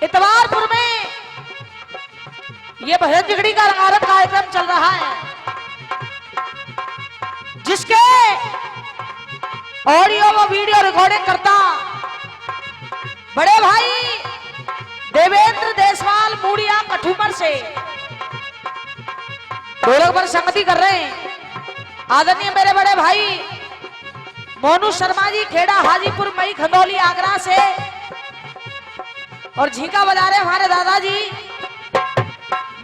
इतवारपुर में ये भजन जिगड़ी का रंगारंग कार्यक्रम चल रहा है, जिसके ऑडियो व वीडियो रिकॉर्डिंग करता बड़े भाई देवेंद्र देसवाल मूड़िया कठुमर से ढोलक पर संगति कर रहे हैं। आदरणीय मेरे बड़े भाई मोनू शर्मा जी खेड़ा हाजीपुर मई खंदौली आगरा से, और झींका बजा रहे हमारे दादाजी।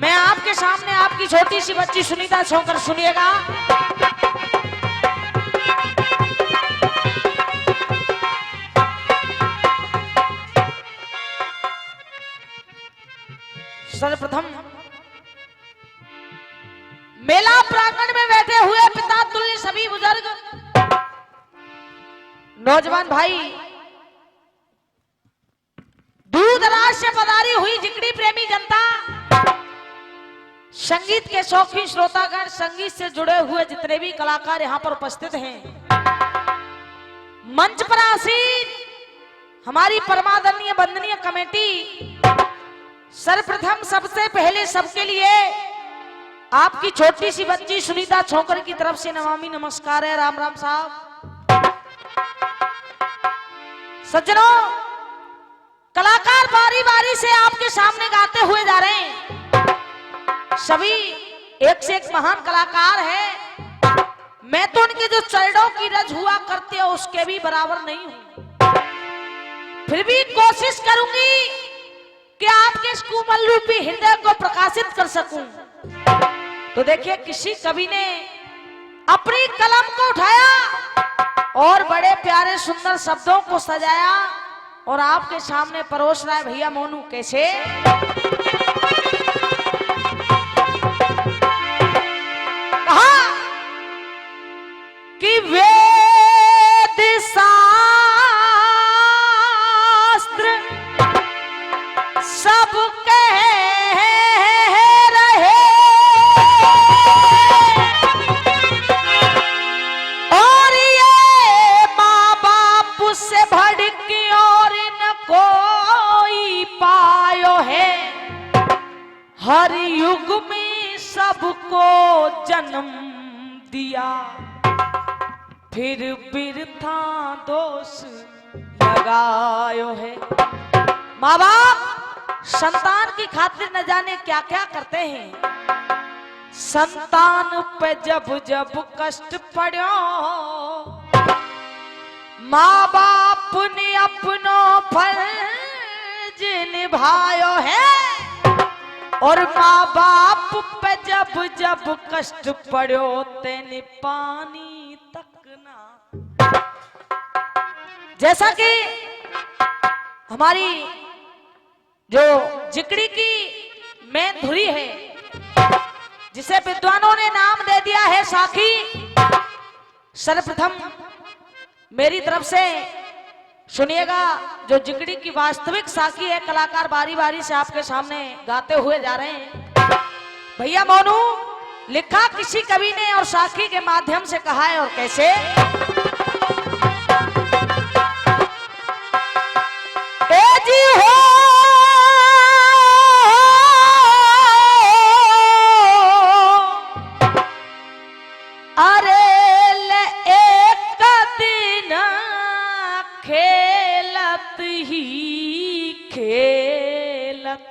मैं आपके सामने आपकी छोटी सी बच्ची सुनीता छोकर, सुनिएगा। सर्वप्रथम मेला प्रांगण में बैठे हुए पिता तुल्य सभी बुजुर्ग, नौजवान भाई, दूर दराज से पधारी हुई जिगड़ी प्रेमी जनता, संगीत के शौकीन श्रोतागण, संगीत से जुड़े हुए जितने भी कलाकार यहां पर उपस्थित हैं, मंच पर आसीन हमारी परमादरणीय वंदनीय कमेटी, सर्वप्रथम सबसे पहले सबके लिए आपकी छोटी सी बच्ची सुनीता छोकर की तरफ से नमामि नमस्कार है। राम राम साहब। सज्जनों, कलाकार बारी बारी से आपके सामने गाते हुए जा रहे हैं। सभी एक से एक महान कलाकार हैं। मैं तो उनके जो चरणों की रज हुआ करते हो उसके भी बराबर नहीं हूं, फिर भी कोशिश करूंगी कि आपके इस कोमल रूपी हृदय को प्रकाशित कर सकूं। तो देखिए, किसी कवि ने अपनी कलम को उठाया और बड़े प्यारे सुंदर शब्दों को सजाया और आपके सामने परोस रहा है। भैया मोनू, कैसे? कहा कि वेद शास्त्र सब कह रहे, और ये माँ बाप से भड़क और न कोई पायो है, हर युग में सबको जन्म दिया, फिर बिरथा दोष लगायो है। माँ बाप संतान की खातिर न जाने क्या क्या करते हैं। संतान पे जब जब कष्ट पड़ो, माँ बाप ने अपनो फर्ज निभायो है, और माँ बाप पे जब जब कष्ट पड़ो तेने पानी तक ना। जैसा कि हमारी जो जिगड़ी की मेन धुरी है, जिसे विद्वानों ने नाम दे दिया है साखी, सर्वप्रथम मेरी तरफ से सुनिएगा। जो जिगड़ी की वास्तविक साखी है, कलाकार बारी बारी से आपके सामने गाते हुए जा रहे हैं। भैया मोनू, लिखा किसी कवि ने और साखी के माध्यम से कहा है, और कैसे? ए जी हो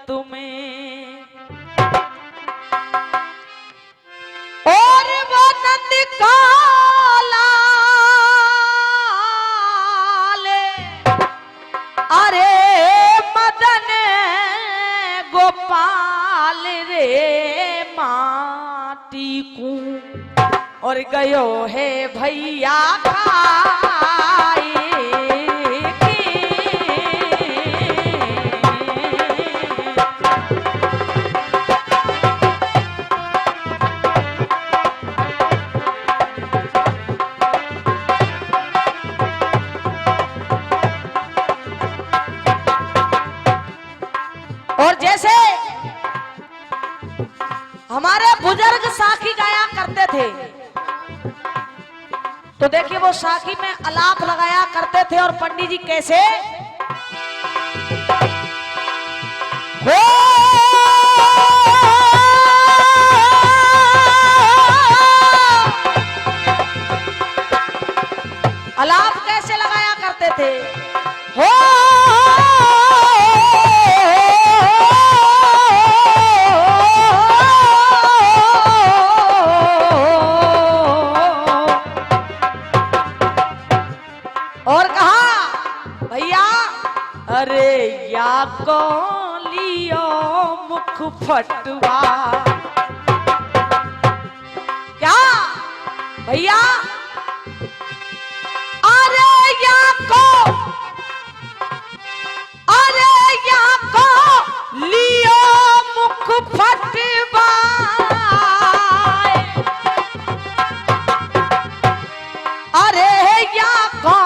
तुम्हें, और वो नंद काले, अरे मदन गोपाल रे माटी को, और गयो है भैया खाए। और जैसे हमारे बुजुर्ग साखी गाया करते थे, तो देखिए वो साखी में अलाप लगाया करते थे। और पंडित जी कैसे? को लियो मुख फटवा। क्या भैया, अरे यहाँ को लियो मुख फटवा, अरे यहाँ को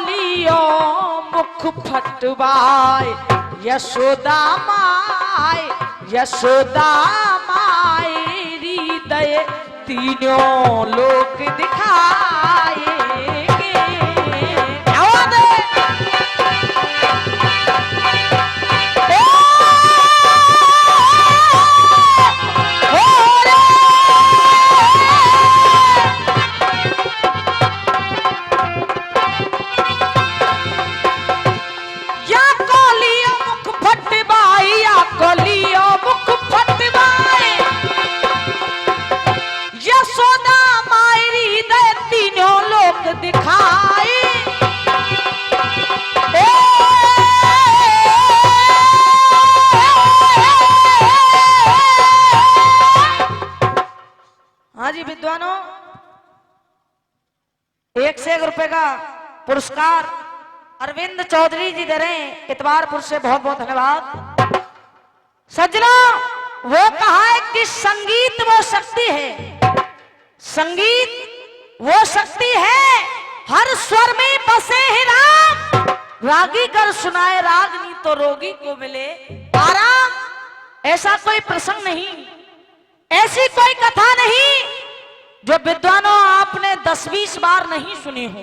लियो मुख फटवाए, यशोदा माय हृदय तीनों लोक दिखाएंगे। यशोदा मायरी दे तीनों लोग दिखाए। हाँ जी विद्वानों, 1 से 1 रुपए का पुरस्कार अरविंद चौधरी जी दे रहे हैं इतवारपुर से, बहुत बहुत धन्यवाद। सज्जनों, वो कहा है कि संगीत वो शक्ति है, संगीत वो शक्ति है, हर स्वर में बसे है राम, रागी कर सुनाए राग नहीं तो रोगी को मिले आराम। ऐसा कोई प्रसंग नहीं, ऐसी कोई कथा नहीं जो विद्वानों आपने 10-20 बार नहीं सुनी हो।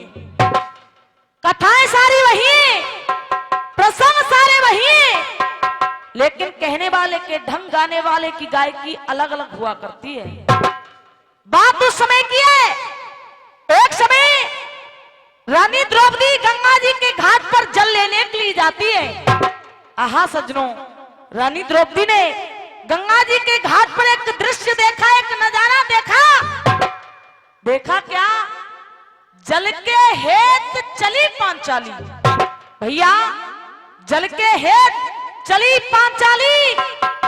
कथाएं सारी वही, प्रसंग सारे वही, लेकिन कहने वाले के ढंग, गाने वाले की गायकी अलग अलग हुआ करती है। बात उस समय की है, एक समय रानी द्रौपदी गंगा जी के घाट पर जल लेने के लिए जाती है। आहा सज्जनों, रानी द्रौपदी ने गंगा जी के घाट पर एक दृश्य देखा, एक नजारा देखा। देखा क्या? जल के हेत चली पांचाली। भैया, जल के हेत चली पांचाली,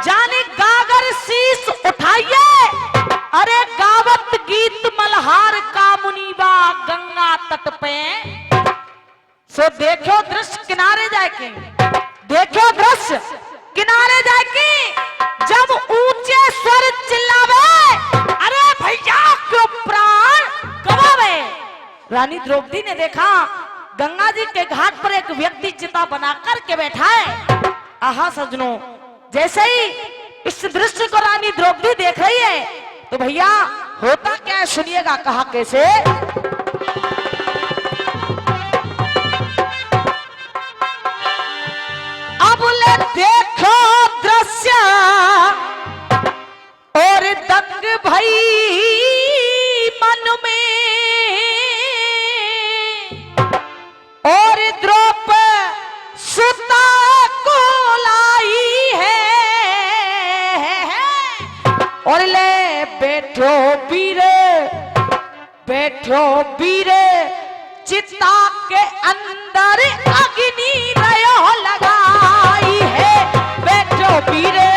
जाने गागर शीश उठाइए, अरे गावत गीत मल्हार का मुनीबा गंगा तट पे। सो देखो दृश्य किनारे जाके, देखो दृश्य किनारे जाके, जब ऊंचे स्वर चिल्लावे, अरे भैया क्यों प्राण गवावे। रानी द्रौपदी ने देखा गंगा जी के घाट पर एक व्यक्ति चिता बना करके बैठा है। आहा सज्जनों, जैसे ही इस दृश्य को रानी द्रौपदी देख रही है तो भैया होता क्या है सुनिएगा, कहा कैसे। अब ले देखो दृश्य और दंग भई मन में, और द्रौपदी सुता को लाई है, और ले बैठो वीरे चिता के अंदर अग्नि रयो लगाई है। बैठो वीरे,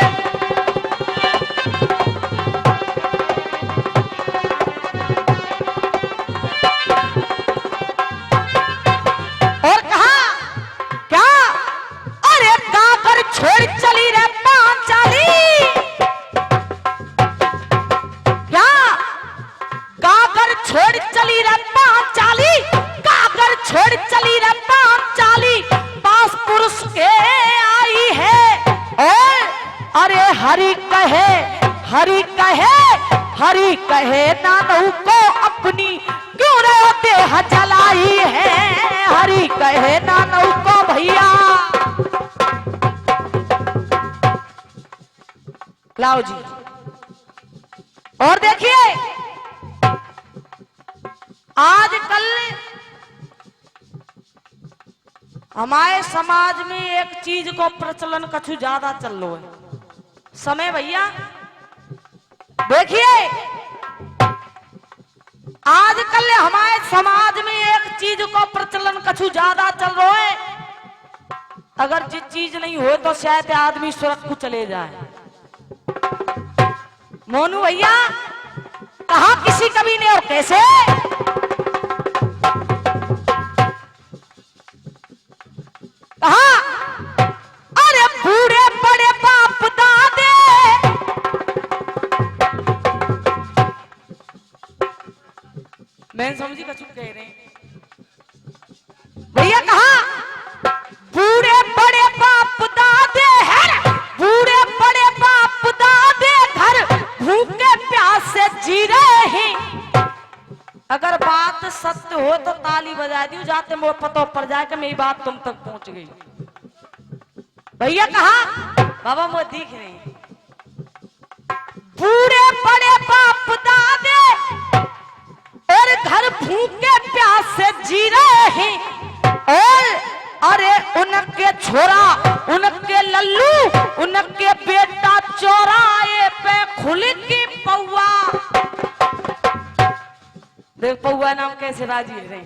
और कहा क्या? अरे गाकर छोड़ चली रे पांचाली। क्या? गाकर छोड़ चली रे पांचाली, गाकर छोड़ चली रे पांचाली, पास पुरुष के आई है। और अरे हरि कहे नानू को अपनी क्यों रे देह जलाई है। हरि कहे नानू को भैया, लाओ जी। और देखिए आजकल हमारे समाज में एक चीज को प्रचलन कछु ज्यादा चल रहा है समय। भैया देखिए आजकल हमारे समाज में एक चीज को प्रचलन कछु ज्यादा चल रहा है, अगर जिस चीज नहीं हो तो शायद आदमी स्वर्ग को चले जाए। मोनू भैया कहा किसी कवि ने और कैसे, कहा अरे बूढ़े बड़े बाप दादे, मैं समझी कछु कह रहे हैं भैया, कहा बूढ़े बड़े बाप दादे हैं, बूढ़े बड़े बाप दादे घर भूखे प्यास से जी रहे हैं। अगर बात सत्य हो तो ताली बजा दी, जाते मोर पतो पर जाके मेरी बात तुम तक पहुंच गई। भैया कहा बाबा मोर दिख रहे, बूढ़े बड़े बाप दादे और घर भूखे प्यास से जी रहे हैं, और अरे उनके छोरा उनके लल्लू उनके बेटा चौराहे पे खुल की पौआ, देख पौआ नाम कैसे राजी है।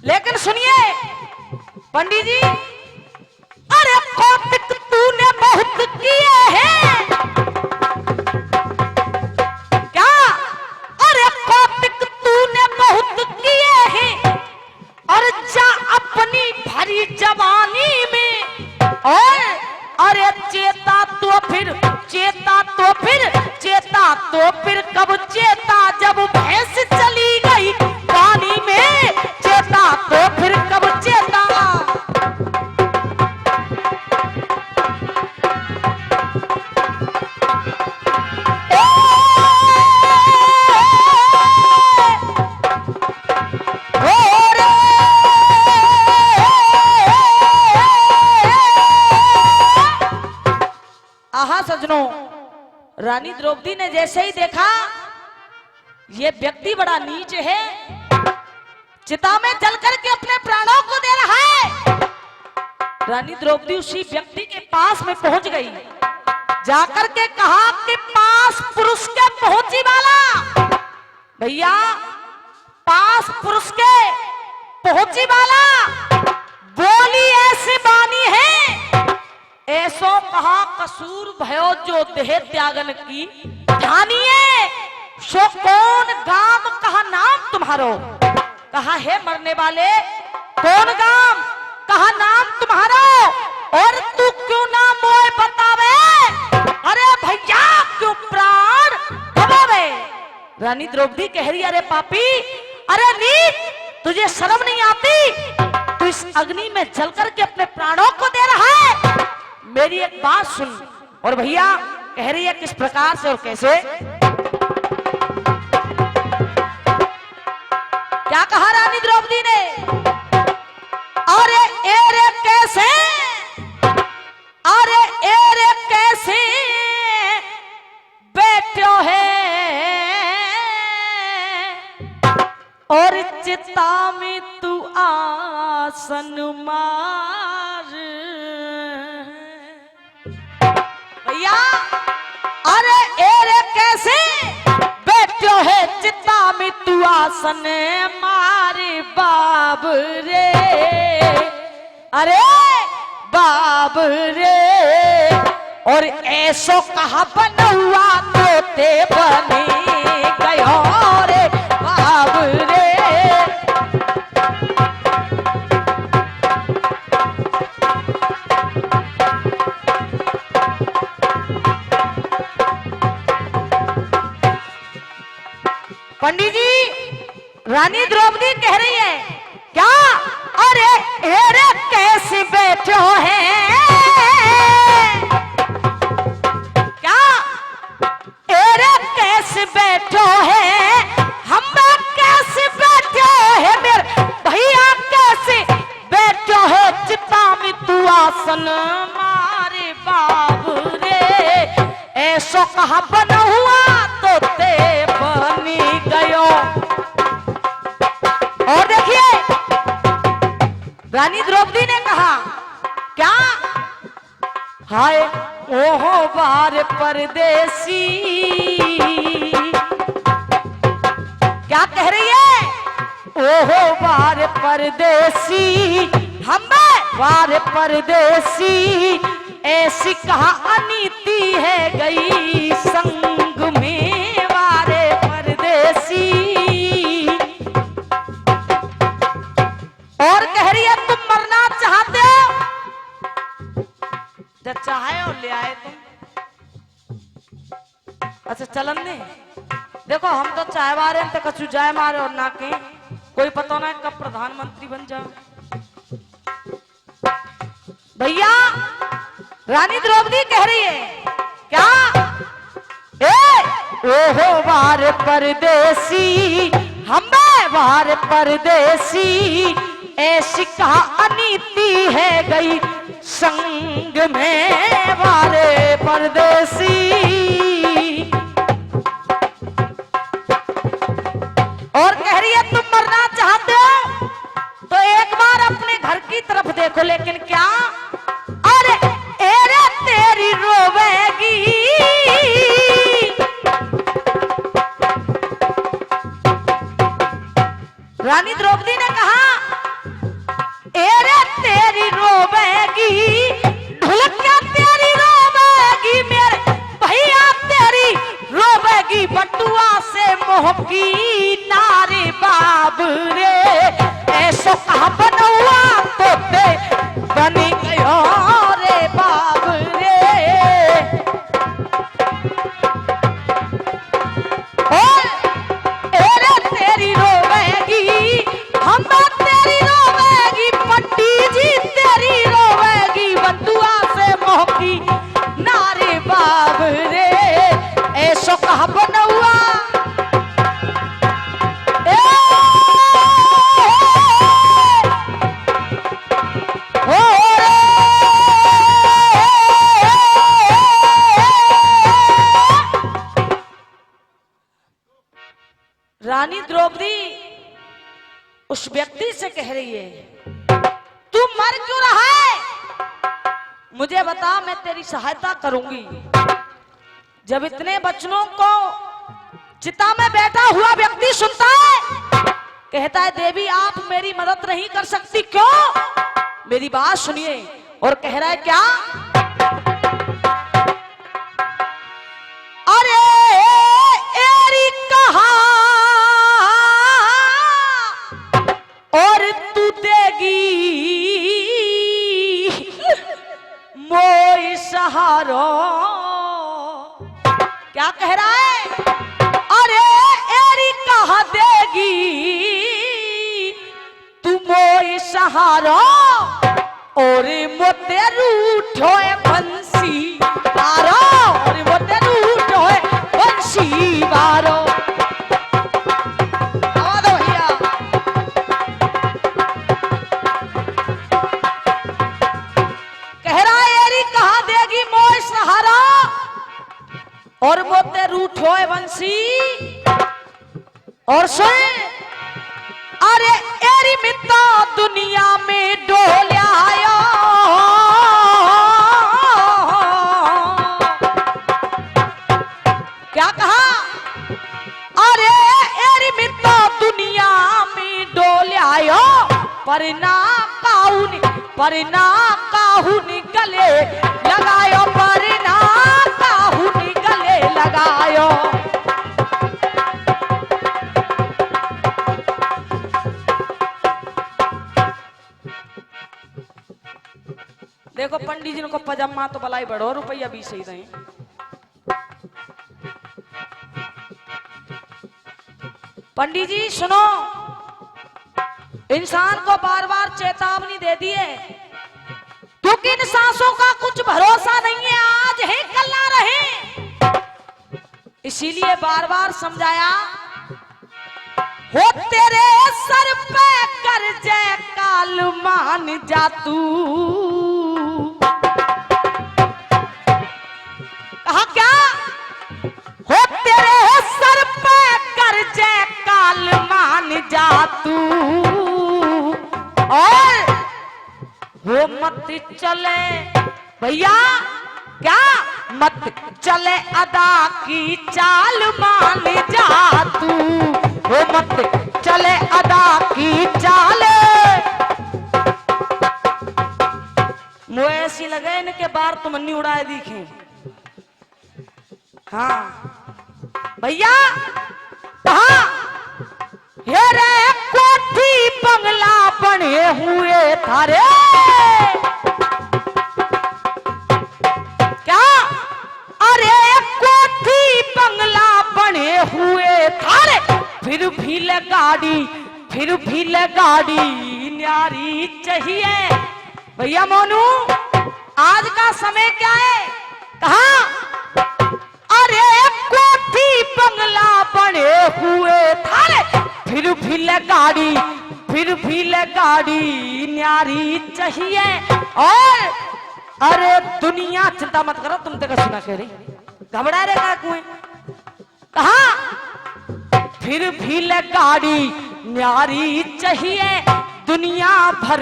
लेकिन सुनिए पंडित जी, अरे कौतिक तूने बहुत किए हैं, क्या अरे कौतिक तूने बहुत किए हैं, और जा अपनी भरी जवानी में, और अरे चेता तो फिर चेता तो फिर चेता तो फिर कब चेता जब भैंस चली गई पानी में, चेता तो फिर कब चेता। आहा सजनों, रानी द्रौपदी ने जैसे ही देखा ये व्यक्ति बड़ा नीच है, चिता में जल करके अपने प्राणों को दे रहा है, रानी द्रौपदी उसी व्यक्ति के पास में पहुंच गई, जाकर के कहा कि पास पुरुष के पहुंची वाला, भैया पास पुरुष के पहुंची वाला बोली ऐसी बानी है, ऐसो कहा कसूर भयो जो देह त्यागन की, ध्यानिए सो कौन गाम कहा नाम तुम्हारो, कहा है मरने वाले कौन गाम कहा नाम तुम्हारो, और तू क्यों ना मोए बतावे, अरे भैया क्यों प्राण गवावे। रानी द्रौपदी कह रही अरे पापी, अरे नीच तुझे शर्म नहीं आती, तू इस अग्नि में जल करके अपने प्राणों को दे रहा है, मेरी एक बात सुन। और भैया कह रही है किस प्रकार से और कैसे, क्या कहा रानी द्रौपदी ने, अरे एरे कैसे, अरे एरे कैसे बैठो है, और चिता में तू आसन मार, भैया अरे एरे कैसे बैठो है चिता में तू आसन मारे बाब रे, अरे बाब रे, और ऐसो कहा बनवा तोते बने गयो रे बाब रे। पंडित जी रानी द्रौपदी कह रही है क्या, अरे एरे कैसे बैठो हैं, क्या एरे कैसे बैठो है, हम कैसे बैठो है, मेरे भैया कैसे बैठो है चिता में तू आसन मारे बाबू रे, ऐसो कहा बना हुआ तो ते बनी गयो। और देखिए रानी द्रौपदी ने कहा क्या, हाय ओहो बार परदेसी, क्या कह रही है, ओहो बार परदेसी हम वार परदेसी, ऐसी कहा अनीति है गई संग में वारे परदेसी। और कह रही है तुम मरना चाहते हो, जब चाहे और ले आए तुम। अच्छा चलन ने देखो, हम तो चाय मारे तो कछु जाए मारे और ना के कोई पता ना कब प्रधानमंत्री बन जाए। भैया रानी द्रौपदी कह रही है क्या, ओहो वार परदेसी, हम वार परदेसी, ऐसी कहा अनीति है गई संग में वारे परदेसी। और कह रही है तुम मरना चाहते हो तो एक बार अपने घर की तरफ देखो, लेकिन क्या, अरे एरे तेरी रोवेगी, रानी द्रौपदी ने कहा एरे तेरी रोवेगी, ढुलकिया तेरी रोवेगी, मेरे भैया तेरी रोवेगी, बटुआ से मोह की नारी बाब रे, ऐसो कहा बनौआ तो ते बनी गयो रे बाब रे। एरे तेरी रोवेगी, हम तेरी रोवेगी, पट्टी जी तेरी रोवेगी, बटुआ से मोह की नारी बाब रे, ऐसो कहा बनौआ। रानी द्रौपदी उस व्यक्ति से कह रही है तू मर क्यों रहा है, मुझे बता, मैं तेरी सहायता करूंगी। जब इतने बचनों को चिता में बैठा हुआ व्यक्ति सुनता है, कहता है देवी आप मेरी मदद नहीं कर सकती, क्यों, मेरी बात सुनिए। और कह रहा है क्या, अरे एरी कहा और तू देगी मोई सहारो, क्या कह रहा है, अरे एरी कहा देगी तू मोई सहारो, और मोते रूठो बंसी बारो, और मोते रूठो बंसी बारो। और मोते रूठ होए बंसी, और सुन, अरे एरी मित्ता दुनिया में डोल्यायो, क्या कहा, अरे एरी मित्ता दुनिया में डोल्यायो, पर ना काहुनी गले लगायो, पर ना काहुनी गले लगायो। देखो पंडित जी को पजामा तो बलाई बढ़ो, रुपया 20 ही रहे। पंडित जी सुनो, इंसान को बार बार चेतावनी दे दी है, क्योंकि इन सांसों का कुछ भरोसा नहीं है, आज है कल ना रहे, इसीलिए बार बार समझाया। हो तेरे सर पे कर्जे काल मान जा तू, कहा क्या, हो तेरे सर पे कर्जे काल मान जा तू, और वो मत चले भैया, क्या मत चले अदा की चाल मान जा तू, वो मत चले अदा की चाल, मुझे ऐसी लगे इनके बार तुमन्नी उड़ाए दिखे। हाँ भैया कहा ये रे कोठी बंगला बने हुए थारे, क्या अरे कोठी बंगला बने हुए थारे, फिर भी गाड़ी न्यारी चाहिए। भैया मोनू आज का समय क्या है, कहा अरे कोठी बंगला बने हुए थारे, फिर भी गाड़ी न्यारी चाहिए। और अरे दुनिया चिंता मत करो, तुम तो सुना कह रही घबरा रहे का कुएं, कहा फिर भी गाड़ी न्यारी चाहिए। दुनिया भर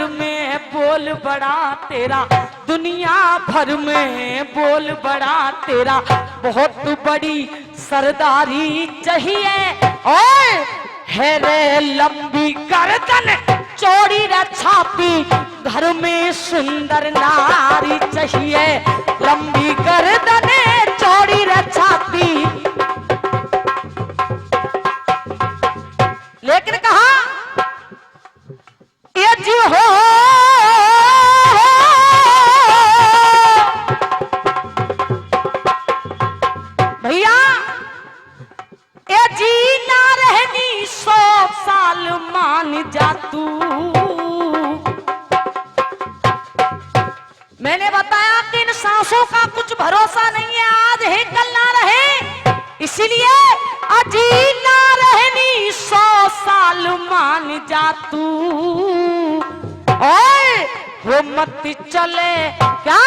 में बोल बड़ा तेरा, दुनिया भर में बोल बड़ा तेरा, बहुत बड़ी सरदारी चाहिए। और है रे लंबी गर्दन चौड़ी रे छाती, घर में सुंदर नारी चाहिए। लंबी गर्दन चौड़ी रे छाती, लेकिन कहा ये जी हो भैया, ये जी ना रहनी 100 साल मान जा तू। मैंने बताया कि इन सांसों का कुछ भरोसा नहीं है, आज है कल ना रहे, इसलिए अजी ना रहनी 100 साल मान जा तू। और वो मत चले क्या,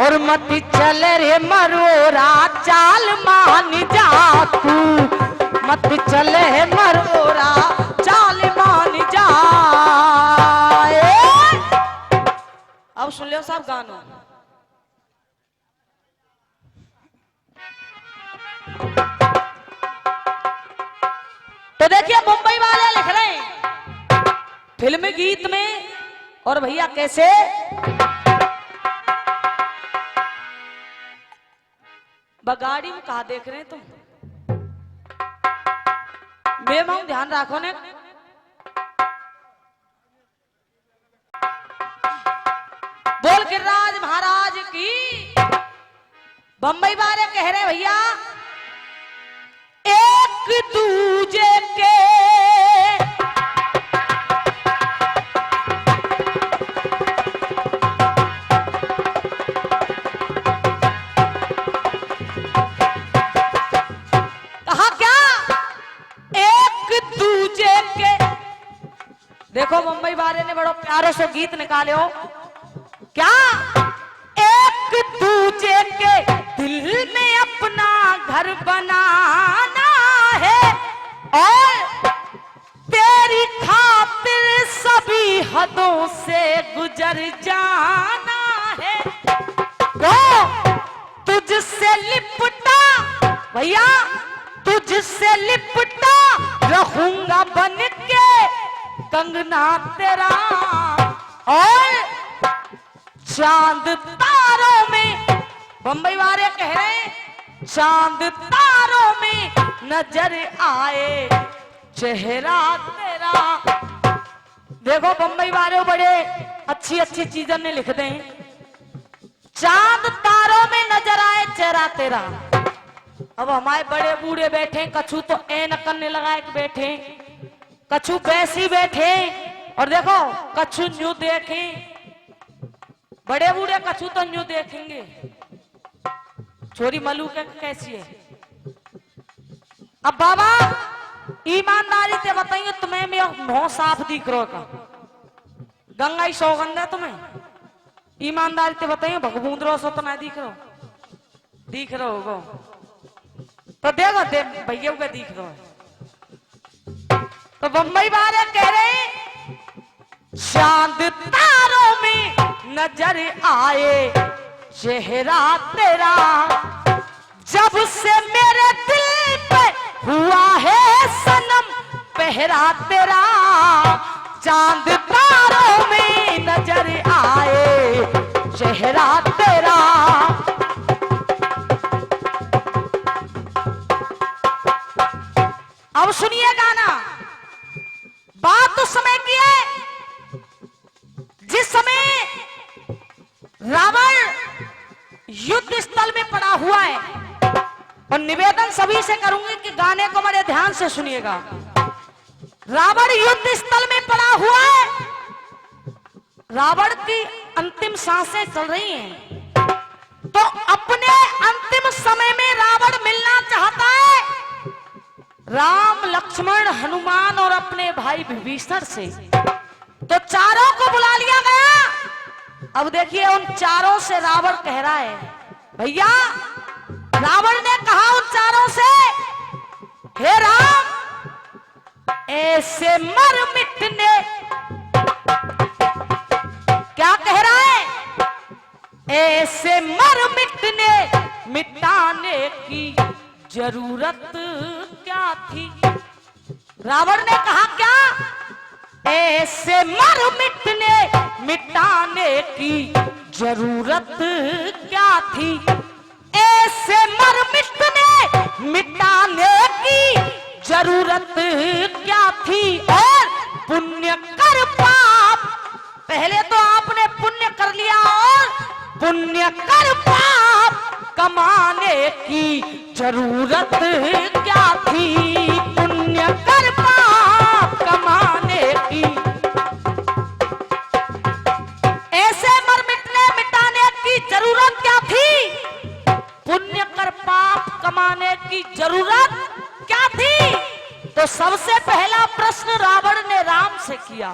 और मत चले रे मरोरा चाल मान जा तू, मत चले मरोरा चाल मान जा। अब सुन लो साहब गानों, तो देखिए मुंबई वाले लिख रहे हैं फिल्मी गीत में, और भैया कैसे बगाड़ी में कहा देख रहे हैं तुम, बेमाऊ ध्यान रखो ने। बोल गिरिराज महाराज की। बम्बई वाले कह रहे भैया एक दूजे के कहा, क्या एक दूजे के, देखो मुंबई वाले ने बड़ो प्यारे से गीत निकाले हो, क्या एक दूजे के दिल में अपना घर बनाना है, और तेरी खातिर सभी हदों से गुजर जाना है। वो तुझसे लिपटा भैया, तुझसे लिपटा रहूंगा बन के कंगना तेरा, और चांद तारों में, बंबई वाले कह रहे हैं चांद तारों में नजर आए चेहरा तेरा। देखो बंबई वाले बड़े अच्छी अच्छी चीजें ने लिख दे, चांद तारों में नजर आए चेहरा तेरा। अब हमारे बड़े बूढ़े बैठे, कछु तो ऐनक करने लगाए बैठे, कछु वैसी बैठे, और देखो कछु न्यू देखे, बड़े बूढ़े कछु तो न्यू देखेंगे छोरी मलू के कैसी है। अब बाबा ईमानदारी से बताइए, तुम्हें मैं नौ साफ दिख रहा का गंगा ही सौगंध है तुम्हें, ईमानदारी से बताइए भगबूंद रो सो तो मैं दिख रहा होगा, तो देखो दे भैया का दिख रहा है। तो बंबई वाले कह रहे चांद तारों में नजर आए चेहरा तेरा, जब से मेरे दिल पे हुआ है सनम पहरा तेरा, चांद तारों में नजर आए चेहरा तेरा। अब सुनिए गाना। बात उस समय की है जिस समय रावण युद्ध स्थल में पड़ा हुआ है। और निवेदन सभी से करूंगी कि गाने को बड़े ध्यान से सुनिएगा। रावण युद्ध स्थल में पड़ा हुआ है। रावण की अंतिम सांसें चल रही हैं, तो अपने अंतिम समय में रावण मिलना चाहता है राम, लक्ष्मण, हनुमान और अपने भाई विभीषण से। तो चारों को बुला लिया गया। अब देखिए उन चारों से रावण कह रहा है, भैया रावण ने कहा उन चारों से, हे राम ऐसे मर मिटने, क्या कह रहा है, ऐसे मर मिटने मिटाने की जरूरत क्या थी। रावण ने कहा क्या, ऐसे मर मिटने मिटाने की जरूरत क्या थी। ऐसे मर मिटने मिटाने की जरूरत क्या थी। और पुण्य कर पाप, पहले तो आपने पुण्य कर लिया और पुण्य कर पाप कमाने की जरूरत क्या थी। पुण्य कर पाप कमाने की, ऐसे मर मिटने मिटाने की जरूरत क्या थी। पुण्य कर पाप कमाने की जरूरत क्या थी। तो सबसे पहला प्रश्न रावण ने राम से किया।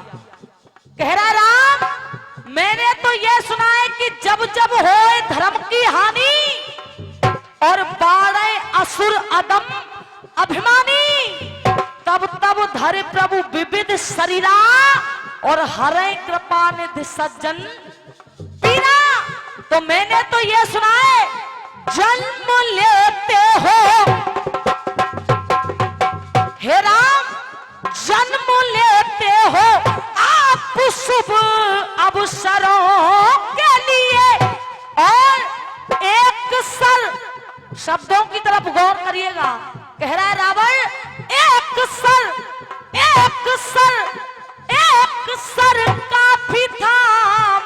कह रहा राम मैंने तो यह सुना है कि जब जब होए धर्म की हानि और बाढ़े असुर अदम अभिमानी, तब तब धरे प्रभु विविध शरीरा और हरे कृपा निधि सज्जन पीरा। तो मैंने तो यह सुना है जन्म लेते हो हे राम, जन्म लेते हो आप शुभ अवसरों के लिए। और एक सर, शब्दों की तरफ गौर करिएगा। कह रहा है रावण एक सर, एक सर, एक सर काफी था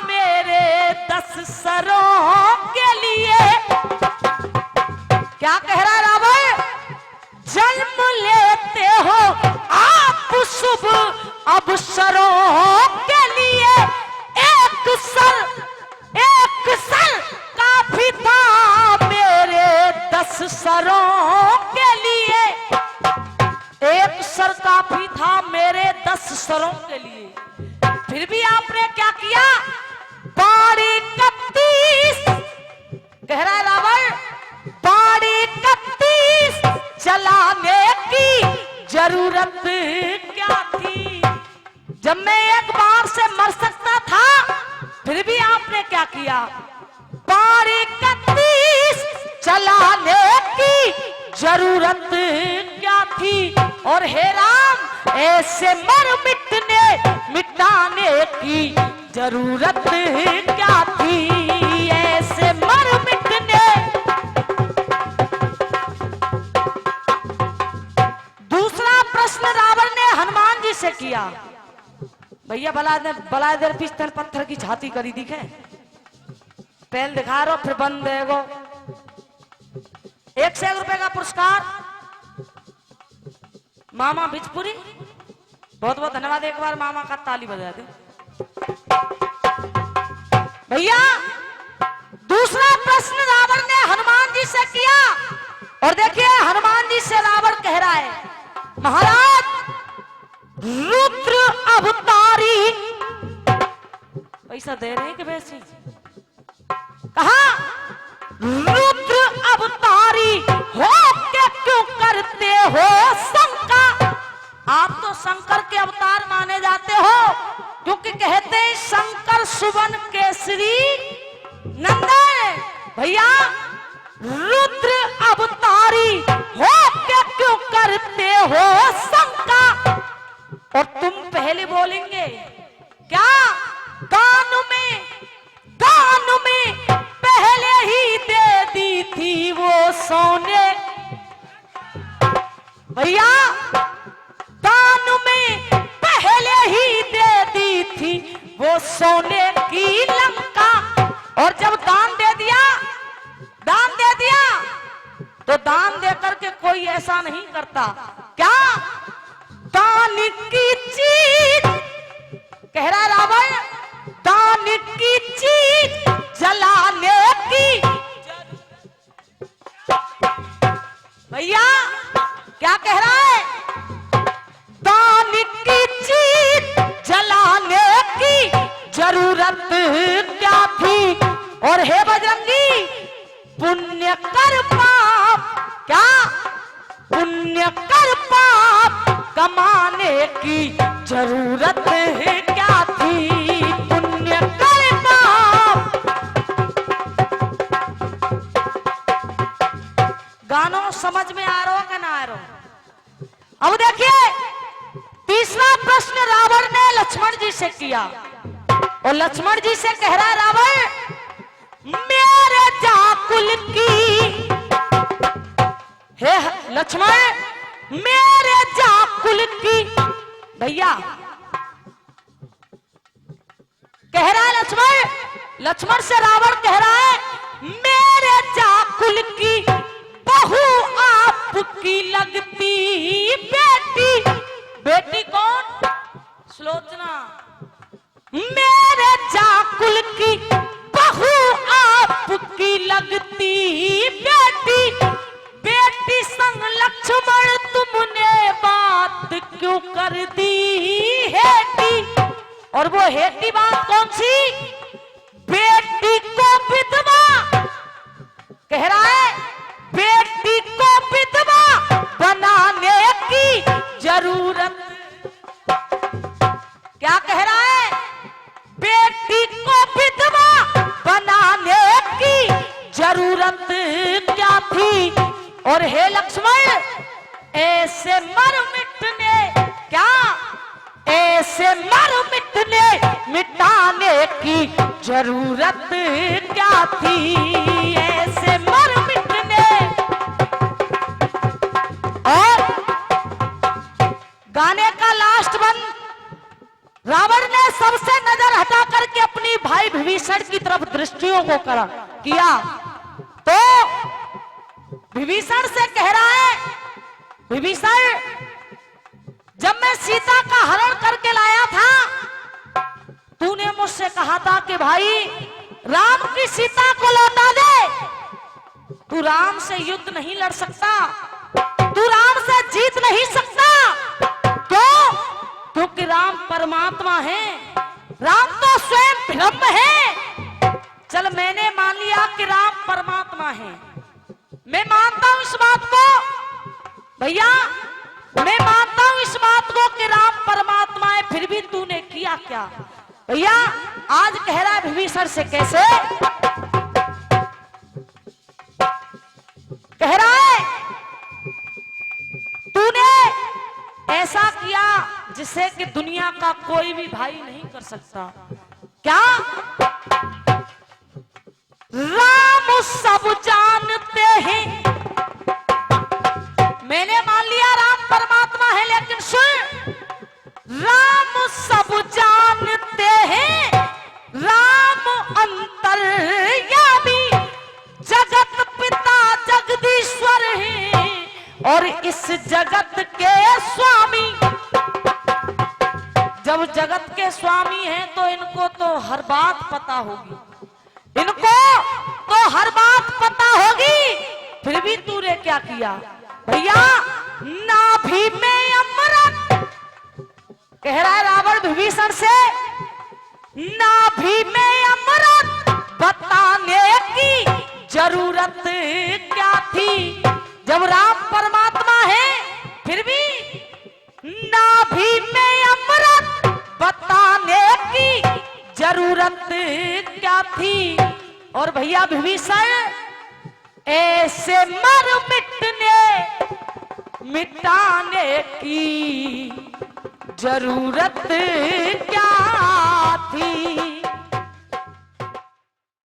मेरे 10 सरों के लिए। क्या कह रहा है रावण, जन्म लेते हो आप शुभ अवसरों के लिए। एक सर काफी था मेरे 10 सरों के लिए। एक सर काफी था मेरे 10 सरों के लिए। फिर भी आपने क्या किया, बाड़ी 31, कह रहा है रावण बाड़ी 31 चलाने की जरूरत क्या थी। जब मैं एक बार से मर सकता था, फिर भी आपने क्या किया, बाड़ी 31 चलाने की जरूरत क्या थी। और हे राम ऐसे मर मिटने मिटाने की जरूरत क्या थी। ऐसे मर मिटने। दूसरा प्रश्न रावण ने हनुमान जी से किया, भैया बला देर पिस्तल पत्थर की छाती करी दिखे, पहल दिखा रहा फिर बंद देगो। 1 रुपए का पुरस्कार मामा बिजपुरी, बहुत बहुत धन्यवाद। एक बार मामा का ताली बजा दे भैया। दूसरा प्रश्न रावण ने हनुमान जी से किया, और देखिए हनुमान जी से रावण कह रहा है, महाराज रुद्र अवतारी, पैसा दे रहे हैं कि वैसे, कहा रुद्र अवतारी हो के क्यों करते हो शंका। आप तो शंकर के अवतार माने जाते हो, क्योंकि कहते हैं शंकर सुवन केसरी नंदन। भैया रुद्र अवतारी हो के क्यों करते हो शंका। और तुम पहले बोलेंगे भैया दान में पहले ही दे दी थी वो सोने की लंका। और जब दान दे दिया तो दान दे करके कोई ऐसा नहीं करता। क्या दान की चीज, कह रहा रावण, दान की चीज जलाने की। भैया क्या कह रहा है? दान की चीज जलाने की जरूरत क्या थी? और हे बजरंगी, पुण्य कर पाप, क्या पुण्य कर पाप कमाने की जरूरत क्या थी? पुण्य कर पाप। गानों समझ में आ रहा हो कि ना आ रहा हो? अब देखिए तीसरा प्रश्न रावण ने लक्ष्मण जी से किया और लक्ष्मण जी से कह रहा रावण, मेरे जाकुल की, हे लक्ष्मण, मेरे जाकुल की। भैया कह रहा है लक्ष्मण से रावण कह रहा है, मेरे जाकुल की बहू आपकी लगती बेटी। बेटी कौन? सुलोचना। मेरे जाकुल की बहू आपकी लगती बेटी। बेटी संग लक्ष्मण तुमने बात क्यों कर दी हेटी? और वो हेटी बात कौन सी? बेटी को विधवा, कह रहा है बेटी को विधवा बनाने की जरूरत। क्या कह रहा है? बेटी को विधवा बनाने की जरूरत क्या थी? और हे लक्ष्मण, ऐसे मर मिटने, क्या ऐसे मर मिटने मिटाने की जरूरत क्या थी? ऐसे मर मिटने। और गाने का लास्ट बंद, रावण ने सबसे नजर हटा करके अपनी भाई विभीषण की तरफ दृष्टियों को किया तो विभीषण से कह रहा है, विभीषण, जब मैं सीता का हरण करके लाया था तूने मुझसे कहा था कि भाई राम की सीता को लौटा दे। तू राम से युद्ध नहीं लड़ सकता, तू राम से जीत नहीं सकता। क्यों? क्योंकि राम परमात्मा है, राम तो स्वयं ब्रह्म है। चल मैंने मान लिया कि राम परमात्मा है, मैं मानता हूं इस बात को। भैया मैं मानता हूं इस बात को कि राम परमात्मा है, फिर भी तूने किया क्या? भैया आज कह रहा है विभीषण से, कैसे कह रहा है? तूने ऐसा किया जिसे कि दुनिया का कोई भी भाई नहीं कर सकता। क्या? राम सब जानते हैं, मैंने मान लिया राम परमात्मा है, लेकिन सुन, राम सब जानते हैं, राम अंतर्यामी, जगत पिता जगदीश्वर हैं और इस जगत के स्वामी। जब जगत के स्वामी हैं तो इनको तो हर बात पता होगी, इनको तो हर बात पता होगी। फिर भी तूने क्या किया? भैया नाभि में अमृत, कह रहा है रावण विभीषण से, नाभि में अमृत बताने की जरूरत क्या थी? जब राम परमात्मा है फिर भी नाभि में अमृत बताने की जरूरत क्या थी? और भैया विभीषण, ऐसे मर मिटने मिटाने की जरूरत क्या थी?